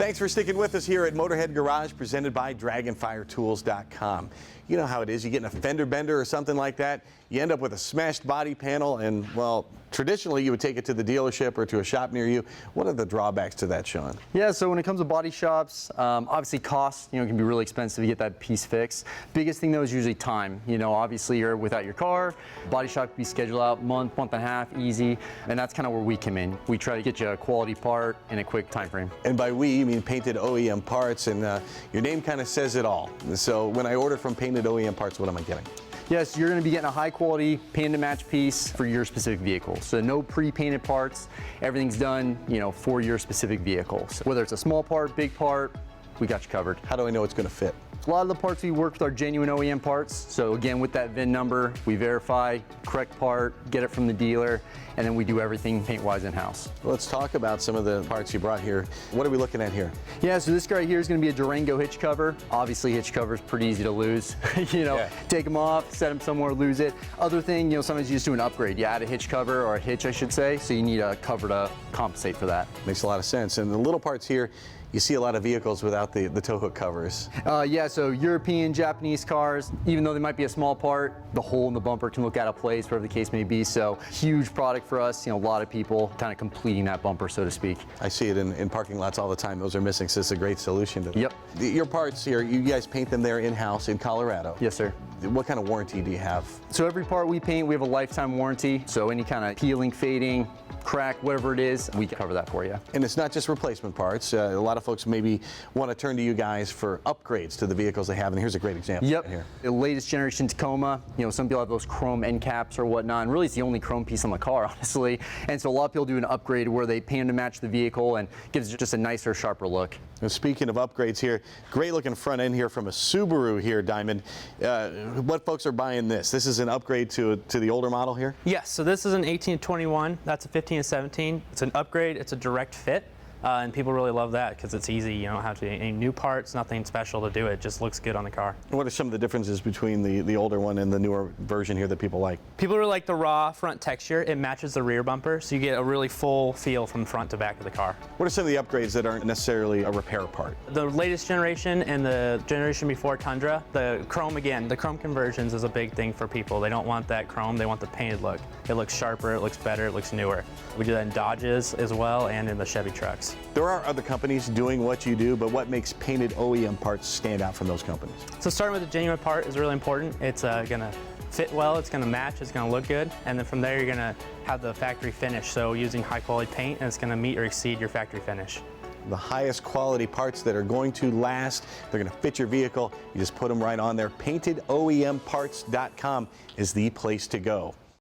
Thanks for sticking with us here at Motorhead Garage, presented by DragonFireTools.com. You know how it is. You get in a fender bender or something like that, you end up with a smashed body panel, and, well, traditionally you would take it to the dealership or to a shop near you. What are the drawbacks to that, Sean? Yeah, so when it comes to body shops, obviously cost, it can be really expensive to get that piece fixed. Biggest thing though is usually time. Obviously you're without your car, body shop can be scheduled out month and a half, easy, and that's kind of where we come in. We try to get you a quality part in a quick time frame. And by we, you mean Painted OEM Parts, and your name kind of says it all. So when I order from Painted OEM Parts, what am I getting? Yes, you're going to be getting a high quality paint and match piece for your specific vehicle. So no pre-painted parts, everything's done, for your specific vehicle. So whether it's a small part, big part, we got you covered. How do I know it's going to fit? A lot of the parts we work with are genuine OEM parts. So again, with that VIN number, we verify correct part, get it from the dealer, and then we do everything paint-wise in-house. Let's talk about some of the parts you brought here. What are we looking at here? Yeah, so this guy right here is going to be a Durango hitch cover. Obviously, hitch cover is pretty easy to lose. Take them off, set them somewhere, lose it. Other thing, sometimes you just do an upgrade. You add a hitch cover, or a hitch, I should say, so you need a cover to compensate for that. Makes a lot of sense. And the little parts here, you see a lot of vehicles without the tow hook covers. Yeah, so European, Japanese cars, even though they might be a small part, the hole in the bumper can look out of place, whatever the case may be. So huge product for us. A lot of people kind of completing that bumper, so to speak. I see it in parking lots all the time. Those are missing, so it's a great solution. Yep. Your parts here, you guys paint them there in-house in Colorado. Yes, sir. What kind of warranty do you have? So every part we paint, we have a lifetime warranty. So any kind of peeling, fading, crack, whatever it is, we can cover that for you. And it's not just replacement parts. A lot of folks maybe want to turn to you guys for upgrades to the vehicles they have, and here's a great example. Yep. Right here. The latest generation Tacoma, some people have those chrome end caps or whatnot, and really it's the only chrome piece on the car, honestly. And so a lot of people do an upgrade where they paint to match the vehicle and gives it just a nicer, sharper look. Now, speaking of upgrades here, great looking front end here from a Subaru here, Diamond. What folks are buying this? This is an upgrade to the older model here? Yes, so this is an 18 to 21, that's a 15 to 17. It's an upgrade, it's a direct fit. And people really love that because it's easy. You don't have to any new parts, nothing special to do it. Just looks good on the car. What are some of the differences between the older one and the newer version here that people like? People really like the raw front texture. It matches the rear bumper, so you get a really full feel from front to back of the car. What are some of the upgrades that aren't necessarily a repair part? The latest generation and the generation before Tundra, the chrome again, the chrome conversions is a big thing for people. They don't want that chrome, they want the painted look. It looks sharper, it looks better, it looks newer. We do that in Dodges as well and in the Chevy trucks. There are other companies doing what you do, but what makes Painted OEM Parts stand out from those companies? So starting with the genuine part is really important. It's gonna fit well, it's gonna match, it's gonna look good, and then from there you're gonna have the factory finish. So using high quality paint, and it's gonna meet or exceed your factory finish. The highest quality parts that are going to last, they're gonna fit your vehicle, you just put them right on there. PaintedOEMParts.com is the place to go.